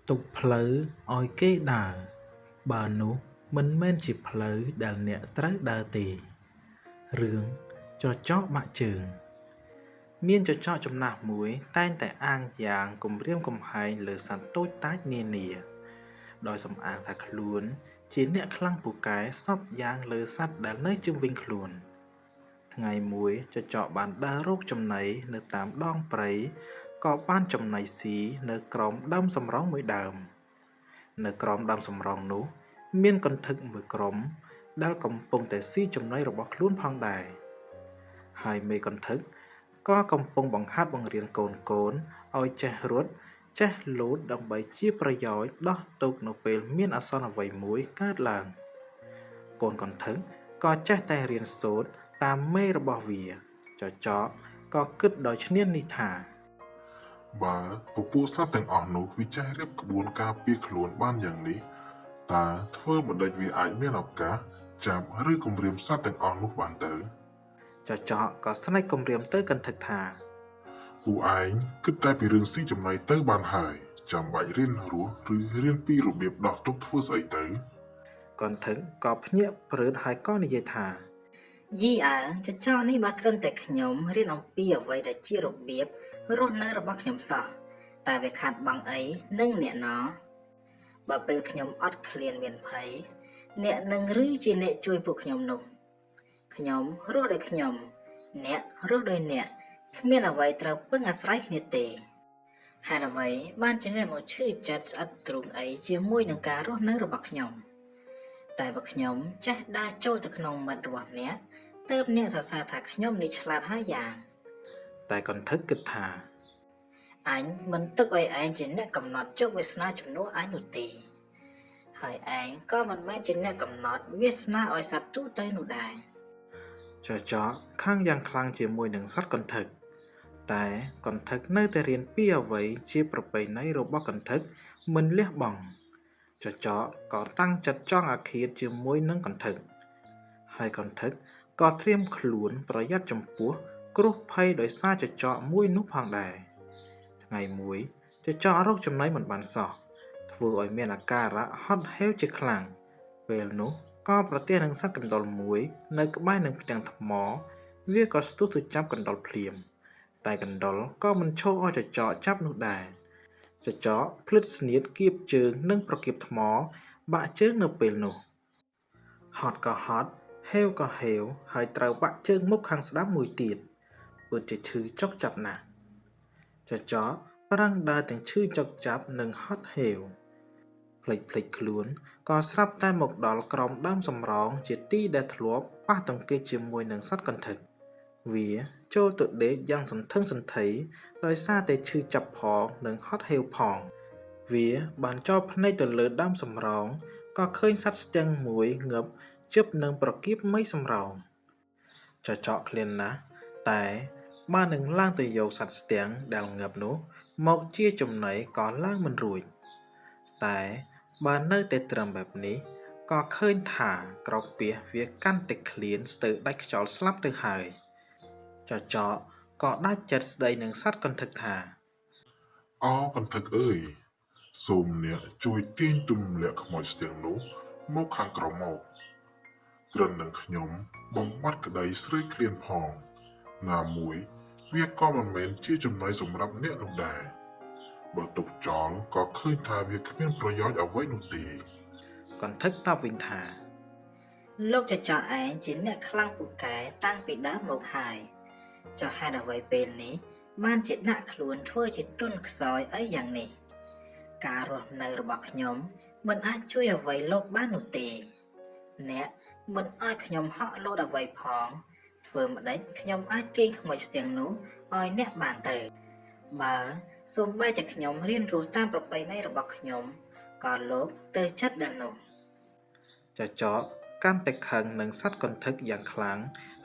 ទុកផ្លូវឲ្យគេដើរបើនោះមិនមែនជាផ្លូវដែលអ្នកត្រូវដើរទេរឿងចចកបាក់ជើងមានចចកចំណាស់មួយតែងតែអាងយ៉ាងគំរាមកំហែងលើសត្វតូចតាចនានាដោយសំអាងថាខ្លួនជាអ្នកខ្លាំងពូកែសពយ៉ាងលើសត្វដែលនៅជុំវិញខ្លួនថ្ងៃមួយចចកបានដើររកចំណីនៅតាមដងព្រៃក៏បានចំណីស៊ីនៅក្រោមដើមសំរោងមួយដើមនៅក្រោមដើមសំរោងនោះមានកន្ធឹកមួយក្រុមដែលកំពុងតែស៊ីចំណីរបស់ខ្លួនផងដែរហើយមេកន្ធឹកក៏កំពុងបង្ហាត់បង្រៀនកូនឲ្យចេះរត់ចេះលោតដើម្បីជាប្រយោជន៍ដោះទុកនៅពេលមានអាសន្នអ្វីមួយកើតឡើងកូនកន្ធឹកក៏ចេះតែរៀនសូត្រតាមមេរបស់វាចចកក៏គិតដោយឈ្នានីសថាបើពពួកសត្វទាំងអស់នោះវាចេះរៀបក្បួនការពារខ្លួនបានយ៉ាងនេះតើធ្វើមិនដេចវាអាចមានឱកាសចាប់ឬគំរាមសត្វទាំងអស់នោះបានទៅចចកក៏ស្នើគំរាមទៅកន្ធឹកថាពួកឯងគិតតែពីរឿងស៊ីចំណីទៅបានហើយចាំបាច់រៀនរស់ឬរៀនពីរបៀបដោះទុកធ្វើស្អីទៅកន្ធឹកក៏ភ្ញាក់ព្រឺតហើយក៏និយាយថាយីអើចចកនេះបើគ្រាន់តែខ្ញុំរៀនអំពីអ្វីដែលជារបៀបរស់នៅរបស់ខ្ញុំសោះតែវាខាត់បងអីនឹងអ្នកណបើពេលខ្ញុំអត់ឃ្លានមានភ័យអ្នកនឹងឬជាអ្នកជួយពួកខ្ញុំនោះខ្ញុំរស់ដោយខ្ញុំអ្នករស់ដោយអ្នកគ្មានអ្វីត្រូវពឹងអាស្រ័យគ្នាទេហេតុអ្វីបានជាអ្នកមកឈឺចិត្តស្អិតទ្រូងអីជាមួយនឹងការរស់នៅរបស់ខ្ញុំតែបើខ្ញុំចេះដើរចូលទៅក្នុងមិត្តរបស់អ្នកទើបអ្នកសរសើរថាខ្ញុំនេះឆ្លាតហើយយ៉ាងតែកន្ធឹកគិតថាអញមិនទុកឲ្យឯងជាអ្នកកំណត់ជោគវាសនាជំនួសអញនោះទេហើយឯងក៏មិនមែនជាអ្នកកំណត់វាសនាឲ្យសត្វទូទៅនោះដែរចចកខាងយ៉ាងខ្លាំងជាមួយនឹងសត្វកន្ធឹកតែកន្ធឹកនៅតែរៀនពីអ្វីជាប្រពៃណីរបស់កន្ធឹកមិនលះបង់ចចកក៏តាំងចិត្តចង់អាឃាតជាមួយនឹងកន្ធឹកហើយកន្ធឹកក៏ត្រៀមខ្លួនប្រយ័ត្នចំពោះគ្រោះភ័យដោយសារចចកមួយនោះផងដែរថ្ងៃមួយចចករកចំណីមិនបានសោះធ្វើឲ្យមានអាការៈហត់ហេវជាខ្លាំងពេលនោះក៏ប្រទះនឹងសត្វកណ្ដុរមួយនៅក្បែរនឹងផ្ទាំងថ្មវាក៏ស្ទុះទៅចាប់កណ្ដុរភ្លាមតែកណ្ដុរក៏មិនឈរឲ្យចចកចាប់នោះដែរចចកភ្លឹតស្នៀតគៀបជើងនិងប្រគៀបថ្មបាក់ជើងនៅពេលនោះហត់ក៏ហត់ហេវក៏ហេវហើយត្រូវបាក់ជើងមុខខាងស្ដាំមួយទៀតពិតជាឈឺចុកចាប់ណាស់ចចកប្រឹងដើរទាំងឈឺចុកចាប់និងហត់ហេវភ្លេចខ្លួនក៏ស្រាប់តែមកដល់ក្រោមដើមសំរោងជាទីដែលធ្លាប់ប៉ះទង្គិចជាមួយនឹងសត្វកន្ធឹកវាចូលទៅដេកយ៉ាងសន្ធឹងសន្ធ័យដោយសារតែឈឺចាប់ផងនិងហត់ហេវផងវាបានចោលភ្នែកទៅលើដើមសំរោងក៏ឃើញសត្វស្ទាំងមួយងឹបជិបនឹងប្រគៀបមេសំរោងចចកឃ្លានណាស់តែបាននឹងឡើងទៅយកសត្វស្ទាំងដែលងឹបនោះមកជាចំណីក៏ឡើងមិនរួចតែបើនៅតែត្រឹមបែបនេះក៏ឃើញថាក្រពះវាកាន់តែឃ្លានស្ទើរដាច់ខ្យល់ស្លាប់ទៅហើយចចកក៏ដាច់ចិត្តស្ដីនឹងសត្វកន្ធឹកថាកន្ធឹកអើយសូមអ្នកជួយទាញទម្លាក់ខ្មោចស្ទាំងនោះមកខាងក្រោមមកត្រឹមនឹងខ្ញុំបំបត្តិក្តីស្រីឃ្លានផងណាមួយវាក៏មិនមែនជាចំណីសម្រាប់អ្នកនោះដែរបើទុកចោលក៏ឃើញថាវាគ្មានប្រយោជន៍អ្វីនោះទេកន្ធឹកតបវិញថាលោកចចកឯងជាអ្នកខ្លាំងពូកែតាំងពីដើមមកហើយចុះហេតុអ្វីពេលនេះបានជាដាក់ខ្លួនធ្វើជាទុនខ្សោយអីយ៉ាងនេះការរស់នៅរបស់ខ្ញុំមិនអាចជួយអ្វីលោកបាននោះទេអ្នកមិនឲ្យខ្ញុំហក់លោតអ្វីផងធ្វើម្ដេចខ្ញុំអាចទាញខ្មោចស្ទាំងនោះឲ្យអ្នកបានទៅបើសូម្បីតែខ្ញុំរៀនរស់តាមប្រពៃណីរបស់ខ្ញុំក៏លោកទៅចិត្តដល់នោះចចកកាន់តែខឹងនឹងសត្វកន្ធឹកយ៉ាងខ្លាំង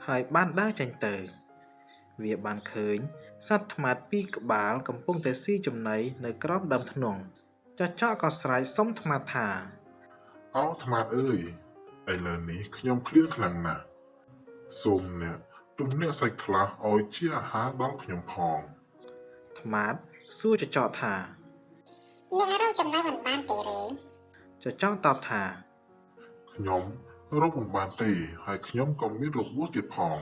ហើយបានដើរចេញទៅវាបានឃើញសត្វថ្មាតពីរក្បាលកំពុងតែស៊ីចំណីនៅក្រោមដើមធ្នង់ចចកក៏ស្រែកសុំថ្មាតថាថ្មាតអើយឥឡូវនេះខ្ញុំឃ្លានខ្លាំងណាស់សូមអ្នកទម្លាក់សាច់ខ្លះឲ្យជាអាហារដល់ខ្ញុំផងថ្មាតសួរចចកថា អ្នករកចំណៃមិនបានទេឬ ចចង់តបថា ខ្ញុំរកមិនបានទេហើយខ្ញុំក៏មានរបួសទៀតផង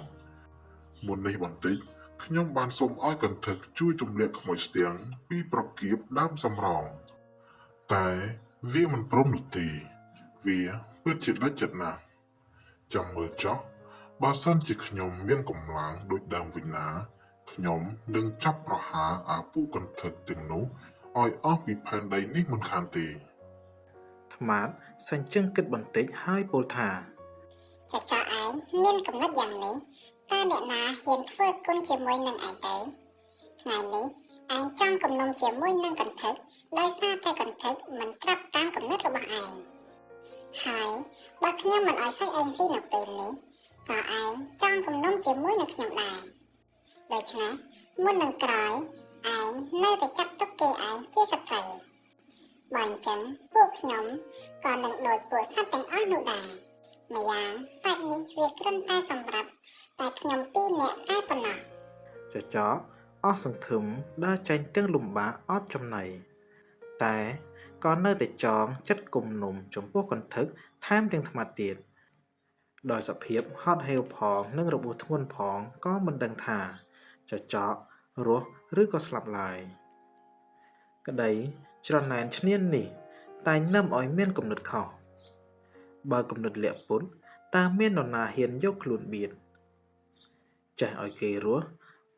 មុននេះបន្តិចខ្ញុំបានសូមឲ្យកន្ធឹកជួយទម្លាក់ខ្មោចស្ទាំងពីប្រកៀបដើមសំរងតែវាមិនព្រមនោះទេវាពិតជាដាច់ចិត្តណាស់ចាំមើលចុះបើសិនជាខ្ញុំមានកម្លាំងដូចដើមវិញណាខ្ញុំនឹងចាប់ប្រហារអាពួកកន្ធឹកទាំងនោះឲ្យអស់ពីផែនដីនេះមិនខានទេ ថ្មាតសេញជើងគិតបន្តិចហើយពោលថា ចចឯងមានកំណត់យ៉ាងនេះតើអ្នកណាហ៊ានធ្វើគុណជាមួយនឹងឯងទៅថ្ងៃនេះឯងចង់គំនុំជាមួយនឹងកន្ធឹកដោយសារតែកន្ធឹកមិនត្រាប់តាមកំណត់របស់ឯងហើយបើខ្ញុំមិនឲ្យសាច់ឯងស៊ីនៅពេលនេះក៏ឯងចង់គំនុំជាមួយនឹងខ្ញុំដែរដូច្នេះមុននឹងក្រោយឯងនៅតែចាប់ទុកគេឯងជាសត្រូវបើអញ្ចឹងពួកខ្ញុំក៏នឹងដូចពួកសត្វទាំងអស់នោះដែរម្យ៉ាងសាច់នេះវាគ្រាន់តែសម្រាប់តែខ្ញុំពីរនាក់តែប៉ុណ្ណោះ ចចអស់សង្ឃឹមដើរចេញទាំងលំបាកអត់ចំណៃតែក៏នៅតែចងចិត្តគំនុំចំពោះកន្ធឹកថែមទាំងថ្មាត់ទៀតដោយសភាពហត់ហេវផងនិងរបួសធ្ងន់ផងក៏មិនដឹងថាចចរស់ឬក៏ស្លាប់ឡើយក្តីច្រណែនឈ្នាននេះតែងនាំឲ្យមានគំនិតខុសបើគំនិតលាក់ពុតតើមាននរណាហ៊ានយកខ្លួនបៀតចេះឲ្យគេរស់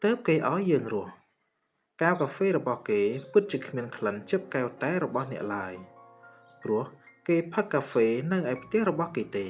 ទើបគេឲ្យយើងរស់កែវកាហ្វេរបស់គេពិតជាគ្មានក្លិនជិបកែវតែរបស់អ្នកឡើយព្រោះគេផឹកកាហ្វេនៅឯផ្ទះរបស់គេទេ